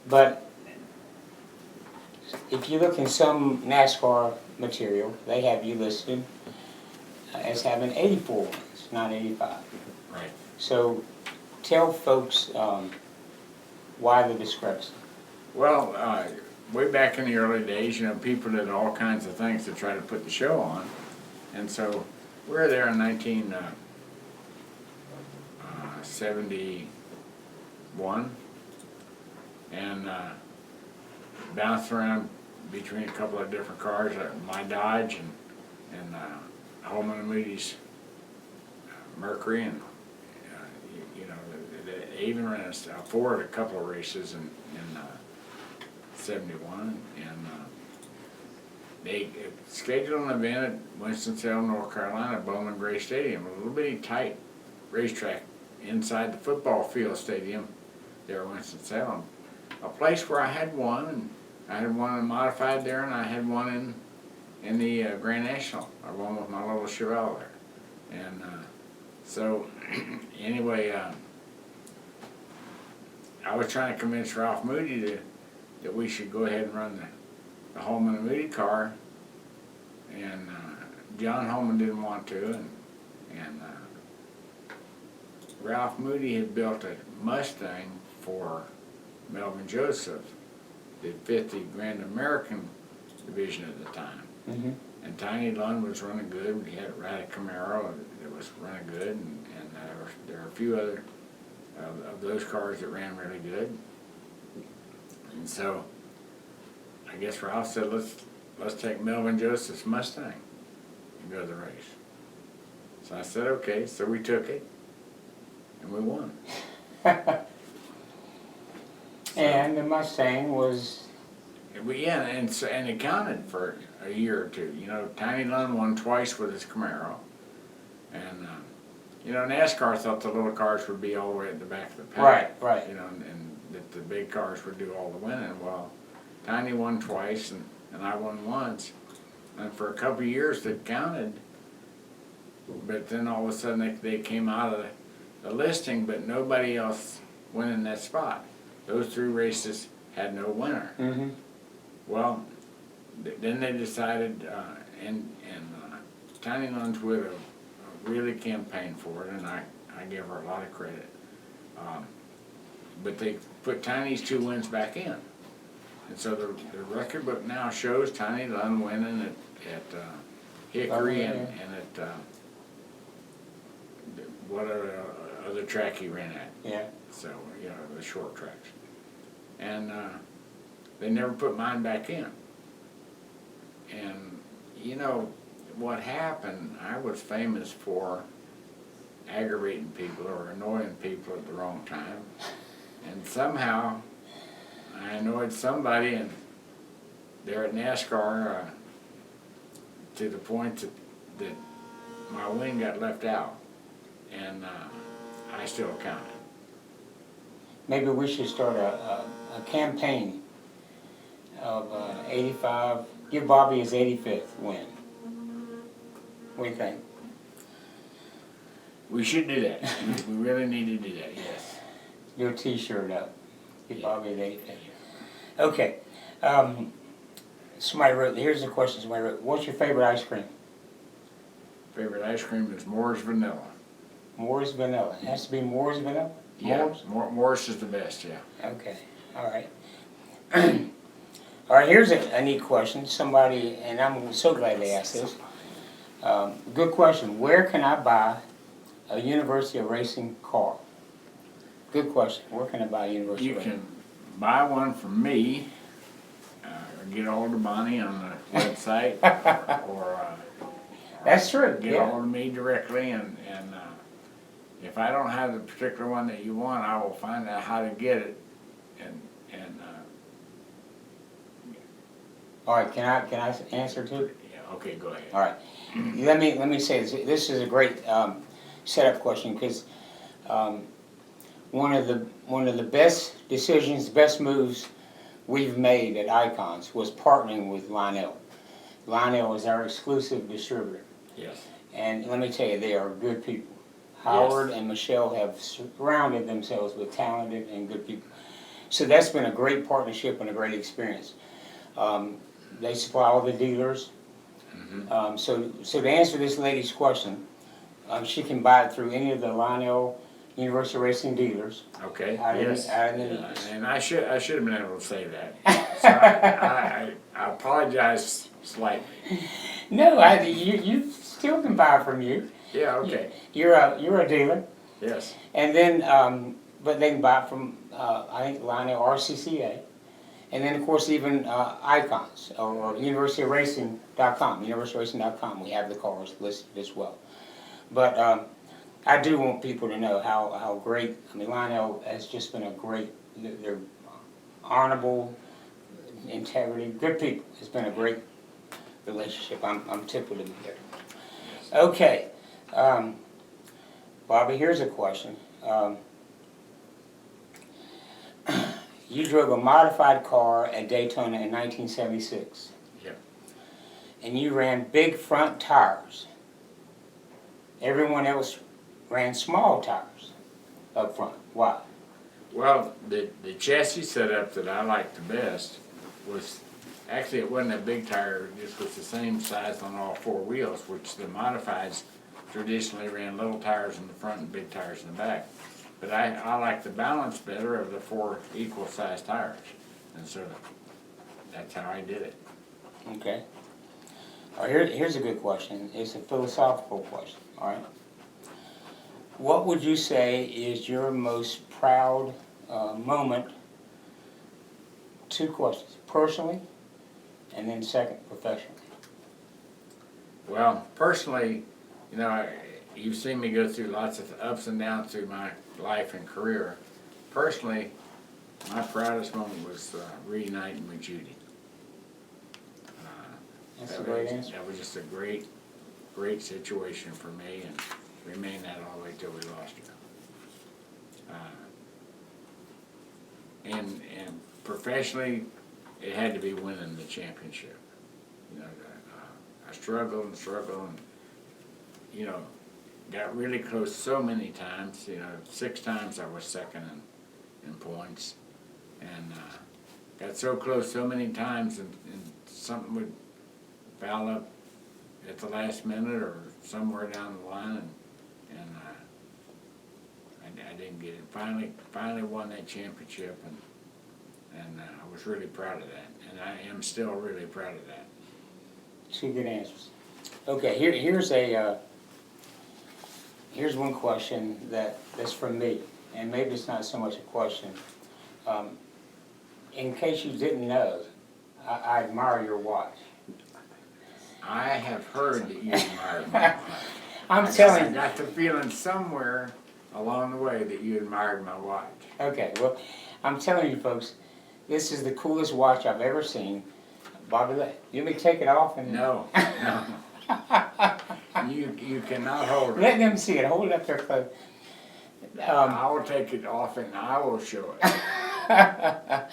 But if you look in some NASCAR material, they have you listed as having 84 wins, not 85. Right. So tell folks why the discrepancy. Well, way back in the early days, people did all kinds of things to try to put the show on. And so we were there in 1971 and bounced around between a couple of different cars, my Dodge and Holman and Moody's Mercury, and they even ran a Ford a couple of races in 71, and they scheduled an event at Winston-Salem, North Carolina, Bowman Gray Stadium, a little bitty tight racetrack inside the football field stadium there at Winston-Salem. A place where I had one, and I had one modified there, and I had one in the Grand National. I won with my little Chevelle there, and so anyway, I was trying to convince Ralph Moody that we should go ahead and run the Holman and Moody car, and John Holman didn't want to, and Ralph Moody had built a Mustang for Melvin Joseph, the 50 Grand American division at the time. Mm-hmm. And Tiny Lund was running good. We had a Camaro that was running good, and there were a few other of those cars that ran really good. And so I guess Ralph said, let's take Melvin Joseph's Mustang and go to the race. So I said, okay. So we took it, and we won. And the Mustang was... Yeah, and it counted for a year or two. Tiny Lund won twice with his Camaro, and NASCAR thought the little cars would be all the way at the back of the pack. Right. And that the big cars would do all the winning. Well, Tiny won twice, and I won once, and for a couple of years that counted. But then all of a sudden they came out of the listing, but nobody else went in that spot. Those three races had no winner. Mm-hmm. Well, then they decided, and Tiny Lund's widow really campaigned for it, and I give her a lot of credit. But they put Tiny's 2 wins back in. And so the record book now shows Tiny Lund winning at Hickory and at what other track he ran at. Yeah. So, the short tracks. And they never put mine back in. And what happened, I was famous for aggravating people or annoying people at the wrong time. And somehow I annoyed somebody and there at NASCAR to the point that my win got left out. And I still counted. Maybe we should start a campaign of 85. Give Bobby his 85th win. What do you think? We should do that. We really need to do that, yes. Do a T-shirt up. Give Bobby his 85th. Okay. Somebody wrote, here's the question somebody wrote. What's your favorite ice cream? Favorite ice cream is Moore's Vanilla. Moore's Vanilla. It has to be Moore's Vanilla? Yeah, Morris is the best, yeah. Okay, all right. All right, here's a neat question. Somebody, and I'm so glad they asked this. Good question. Where can I buy a University of Racing car? Good question. Where can I buy a University You of Racing? can buy one from me, or get ahold of Bonnie on the website, or That's true, get yeah. ahold of me directly, and if I don't have the particular one that you want, I will find out how to get it, and All right, can I answer too? yeah, okay, go ahead. All right. Let me say this. This is a great setup question because one of the best decisions, best moves we've made at Icons was partnering with Lionel. Lionel is our exclusive distributor. Yes. And let me tell you, they are good people. Howard and Michelle have surrounded themselves with talented and good people. So that's been a great partnership and a great experience. They supply all the dealers. So to answer this lady's question, she can buy it through any of the Lionel University Racing dealers. Okay, Out in- yes. out in the- Yeah, and I should have been able to say that. So I apologize slightly. No, you still can buy from you. Yeah, okay, You're a dealer, yes. and then but they can buy it from I think Lionel RCCA, and then of course even Icons or universityracing.com. Universityracing.com. We have the cars listed as well. But I do want people to know how great. I mean, Lionel has just been a great. They're honorable, integrity, good people. It's been a great relationship. I'm tickled to be here. Okay, Bobby, here's a question. You drove a modified car at Daytona in 1976. Yep. And you ran big front tires. Everyone else ran small tires up front. Why? Well, the chassis setup that I liked the best was, actually it wasn't a big tire, it just was the same size on all four wheels, which the modifieds traditionally ran little tires in the front and big tires in the back. But I like the balance better of the four equal sized tires. And so that's how I did it. Okay. All right, here's a good question. It's a philosophical question, all right? What would you say is your most proud moment? Two questions, personally, and then second, professionally. Well, personally, you know, you've seen me go through lots of ups and downs through my life and career. Personally, my proudest moment was reuniting with Judy. That's a great answer. That was just a great, great situation for me, and remained that all the way till we lost her. And professionally, it had to be winning the championship. You know, I struggled and struggled, and you know, got really close so many times. You know, 6 times I was second in points, and got so close so many times, and something would foul up at the last minute or somewhere down the line, and I didn't get it. Finally won that championship, and I was really proud of that, and I am still really proud of that. Two good answers. Okay, here's one question that's from me, and maybe it's not so much a question. In case you didn't know, I admire your watch. I have heard that you admired my watch. I'm I telling you. got the feeling somewhere along the way that you admired my watch. Okay, well, I'm telling you folks, this is the coolest watch I've ever seen. Bobby, you want me to take it off? And No, no. You cannot hold let it. them see it. Hold it up there close. I will take it off and I will show it.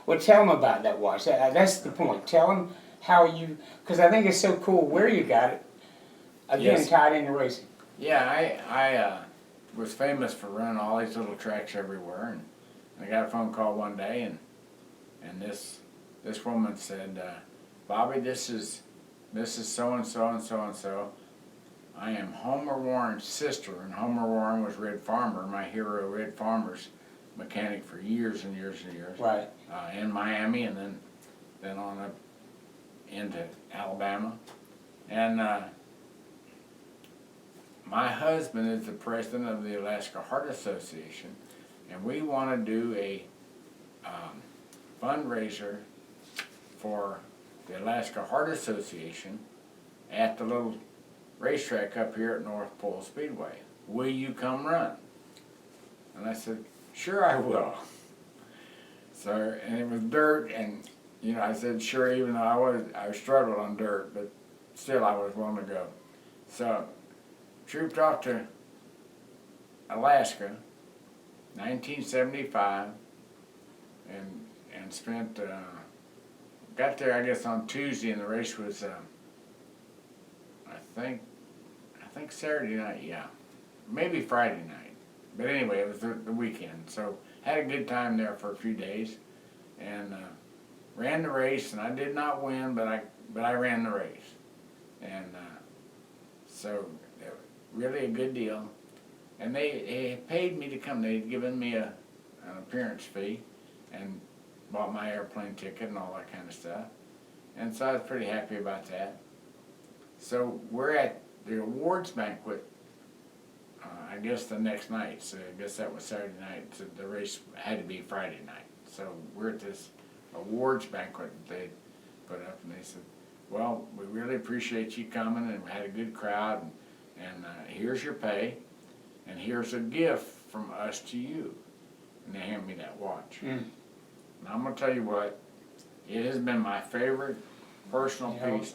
Well, tell them about that watch. That's the point. Tell them how you, because I think it's so cool where you got it. Again, Yes. tied into racing. Yeah, I was famous for running all these little tracks everywhere, and I got a phone call one day, and this woman said, Bobby, this is so and so and so and so. I am Homer Warren's sister, and Homer Warren was Red Farmer, my hero, Red Farmer's mechanic for years and years and years. Right. In Miami, and then on up into Alabama, and my husband is the president of the Alaska Heart Association, and we want to do a fundraiser for the Alaska Heart Association at the little racetrack up here at North Pole Speedway. Will you come run? And I said, sure I will. So, and it was dirt, and you know, I said sure, even though I struggled on dirt, but still I was willing to go. So, trooped off to Alaska, 1975, and spent, got there I guess on Tuesday, and the race was, I think Saturday night, yeah, maybe Friday night, but anyway, it was the weekend. So had a good time there for a few days, and ran the race. And I did not win, but I ran the race, and so really a good deal. And they paid me to come. They'd given me an appearance fee, and bought my airplane ticket and all that kind of stuff. And so I was pretty happy about that. So we're at the awards banquet, I guess the next night. So I guess that was Saturday night. So the race had to be Friday night. So we're at this awards banquet that they put up, and they said, well, we really appreciate you coming, and we had a good crowd, and here's your pay, and here's a gift from us to you. And they handed me that watch. And I'm going to tell you what, it has been my favorite personal piece.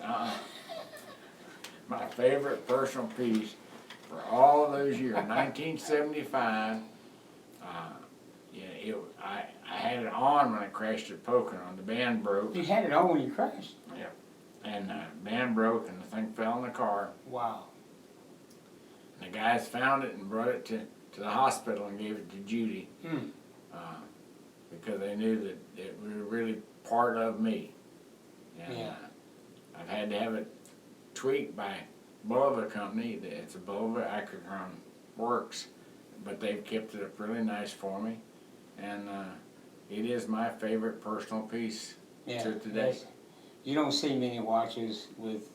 My favorite personal piece for all of those years. 1975, I had it on when I crashed at Pocono, and the band broke. You had it on when you crashed? Yep. And the band broke, and the thing fell in the car. Wow. And the guys found it and brought it to the hospital and gave it to Judy. Because they knew that it was really part of me. And Yeah. I've had to have it tweaked by Bulova Company. It's a Bulova Acrochrome Works, but they've kept it up really nice for me. And it is my favorite personal piece to today. You don't see many watches with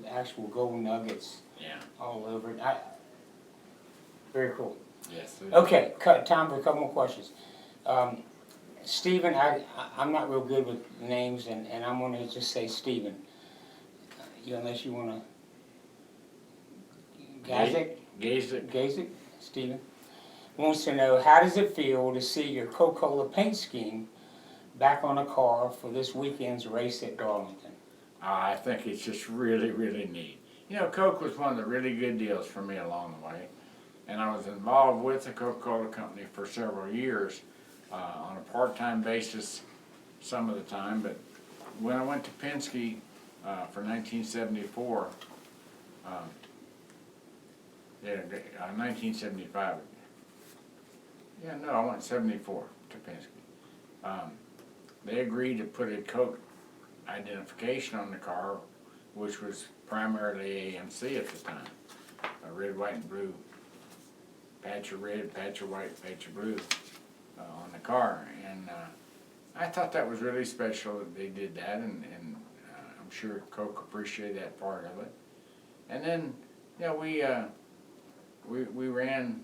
actual gold nuggets Yeah. all over it. Very cool. Yes. Okay, time for a couple more questions. Stephen, I'm not real good with names, and I'm going to just say Stephen. Unless you want to... Gazik? Stephen. Wants to know, how does it feel to see your Coca-Cola paint scheme back on a car for this weekend's race at Darlington? I think it's just really, really neat. You know, Coke was one of the really good deals for me along the way. And I was involved with the Coca-Cola Company for several years on a part-time basis some of the time. But when I went to Penske for 1974, 1975. Yeah, no, I went 74 to Penske. They agreed to put a Coke identification on the car, which was primarily AMC at the time, a red, white, and blue, patch of red, patch of white, patch of blue on the car. And I thought that was really special that they did that, and I'm sure Coke appreciated that part of it. And then, you know, we ran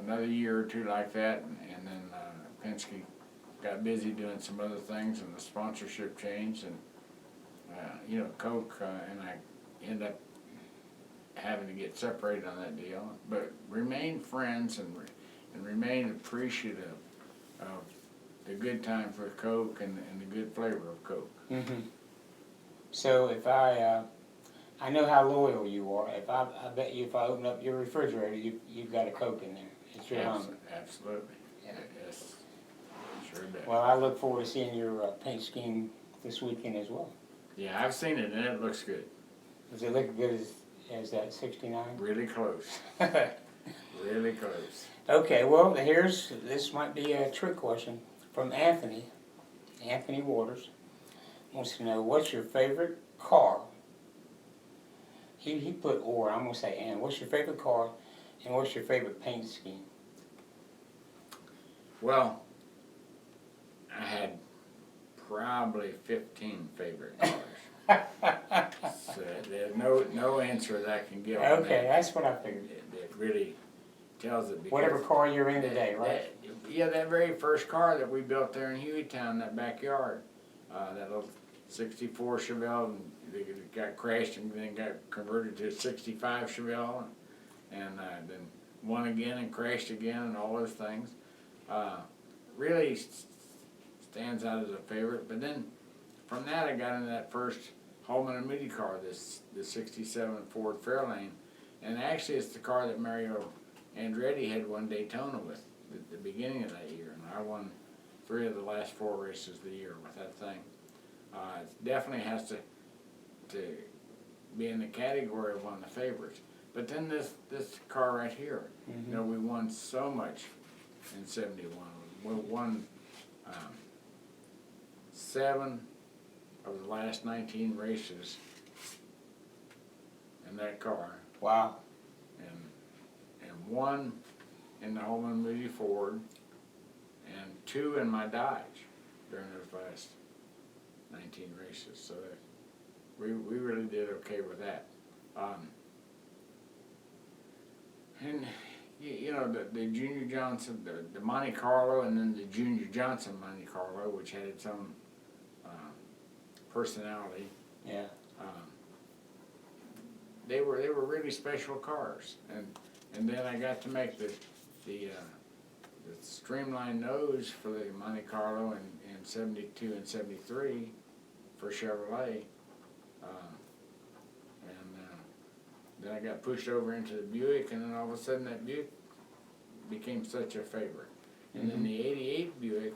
another year or two like that, and then Penske got busy doing some other things, and the sponsorship changed, and you know, Coke and I ended up having to get separated on that deal, but remained friends and remained appreciative of the good times with Coke and the good flavor of Coke. So if I know how loyal you are. I bet you if I open up your refrigerator, you've got a Coke in there. It's your home. Absolutely. Yeah. Yes. Sure does. Well, I look forward to seeing your paint scheme this weekend as well. Yeah, I've seen it and it looks good. Does it look as good as that 69? Really close. Really close. Okay, well, this might be a trick question from Anthony. Anthony Waters wants to know, what's your favorite car? He put or, I'm going to say and. What's your favorite car and what's your favorite paint scheme? Well, I had probably 15 favorite cars. So there's no answer that I can give on Okay, that. that's what I figured. It really tells it. Whatever car you're in today, right? That very first car that we built there in Hueytown, that backyard, that little 64 Chevelle, and it got crashed and then got converted to a 65 Chevelle, and then won again and crashed again and all those things. Really stands out as a favorite. But then from that I got into that first Holman and Moody car, the 67 Ford Fairlane, and actually it's the car that Mario Andretti had won Daytona with at the beginning of that year, and I won 3 of the last 4 races of the year with that thing. It definitely has to be in the category of one of the favorites. But then this car right here, you know, we won so much in '71. we won 7 of the last 19 races in that car, Wow. and 1 in the Holman Moody Ford, and 2 in my Dodge during those last 19 races. So that we really did okay with that. And you know, the Junior Johnson, the Monte Carlo, and then the Junior Johnson Monte Carlo, which had its own personality. Yeah. They were really special cars, and then I got to make the streamlined nose for the Monte Carlo in 72 and 73 for Chevrolet, then I got pushed over into the Buick, and then all of a sudden that Buick became such a favorite. And then the 88 Buick,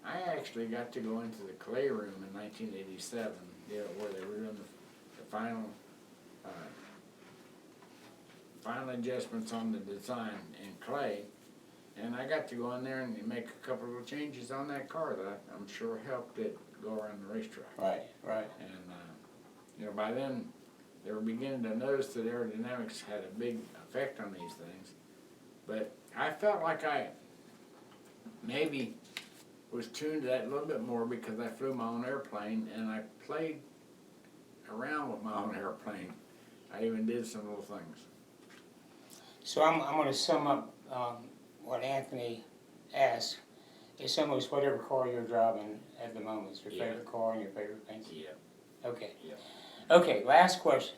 I actually got to go into the clay room in 1987, where they were doing the final adjustments on the design in clay. And I got to go in there and make a couple of changes on that car that I'm sure helped it go around the racetrack. Right, right. And by then, they were beginning to notice that aerodynamics had a big effect on these things. But I felt like I maybe was tuned to that a little bit more because I flew my own airplane and I played around with my own airplane. I even did some little things. So I'm going to sum up what Anthony asked. It's almost whatever car you're driving at the moment. It's your favorite car and your favorite paint. Yeah. Okay. Yeah. Okay, last question.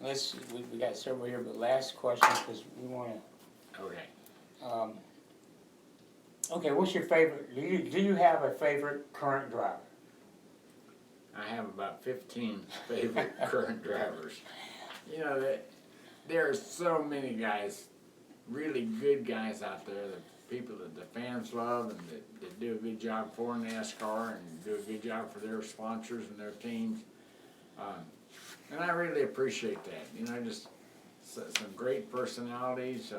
We got several here, but last question because we want Okay. to. Okay, what's your favorite? Do you have a favorite current driver? I have about 15 favorite current drivers. You know, there are so many guys, really good guys out there, that people that the fans love and that do a good job for NASCAR and do a good job for their sponsors and their teams. And I really appreciate that. You know, just some great personalities,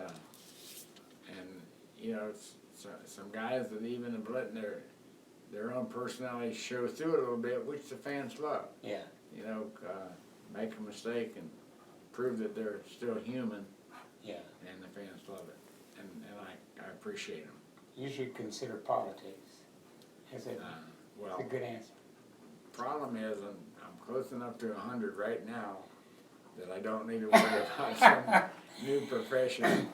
and you know, some guys that even have let their own personality show through it a little bit, which the fans love. Yeah. You know, make a mistake and prove that they're still human. Yeah. And the fans love it, and I appreciate them. You should consider politics. That's a good answer. Problem is, I'm close enough to 100 right now that I don't need to worry about some new profession